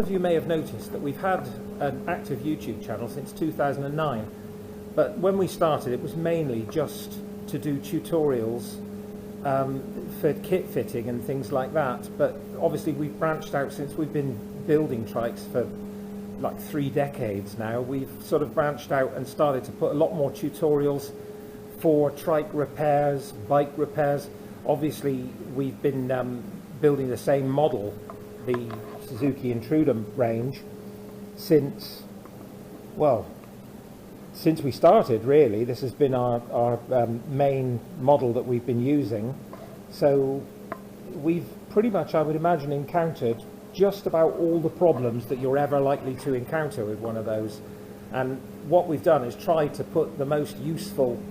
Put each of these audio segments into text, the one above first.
Some of you may have noticed that we've had an active YouTube channel since 2009, but when we started it was mainly just to do tutorials for kit fitting and things like that. But obviously we've branched out since we've been building trikes for like 3 decades now. We've sort of branched out and started to put a lot more tutorials for trike repairs, bike repairs. Obviously we've been building the same model, the Suzuki Intruder range, since we started, really. This has been our main model that we've been using. So we've pretty much, I would imagine, encountered just about all the problems that you're ever likely to encounter with one of those. And what we've done is tried to put the most useful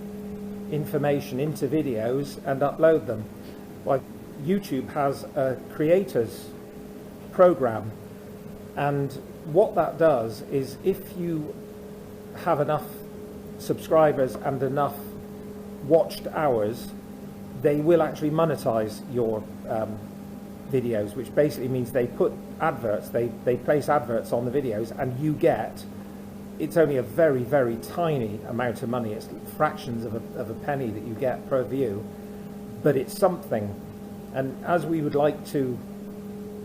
information into videos and upload them. Like, YouTube has a creators program, and what that does is, if you have enough subscribers and enough watched hours, they will actually monetize your videos, which basically means they put adverts, they place adverts on the videos, and you get, it's only a very, very tiny amount of money, it's fractions of a penny that you get per view, but it's something. And as we would like to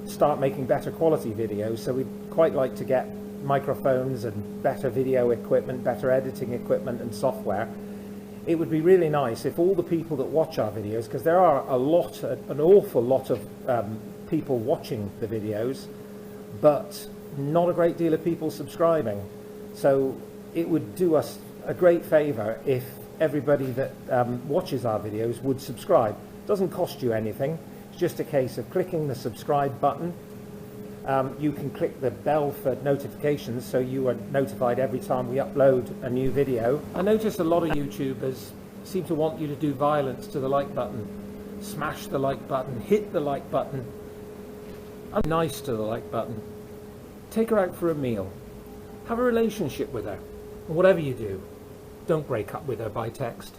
start making better quality videos, so we'd quite like to get microphones and better video equipment, better editing equipment and software, it would be really nice if all the people that watch our videos, because there are an awful lot of people watching the videos, but not a great deal of people subscribing. So it would do us a great favor if everybody that watches our videos would subscribe. It doesn't cost you anything. It's just a case of clicking the subscribe button. You can click the bell for notifications, so you are notified every time we upload a new video. I notice a lot of YouTubers seem to want you to do violence to the like button. Smash the like button, hit the like button. I'm nice to the like button. Take her out for a meal. Have a relationship with her. And whatever you do, don't break up with her by text.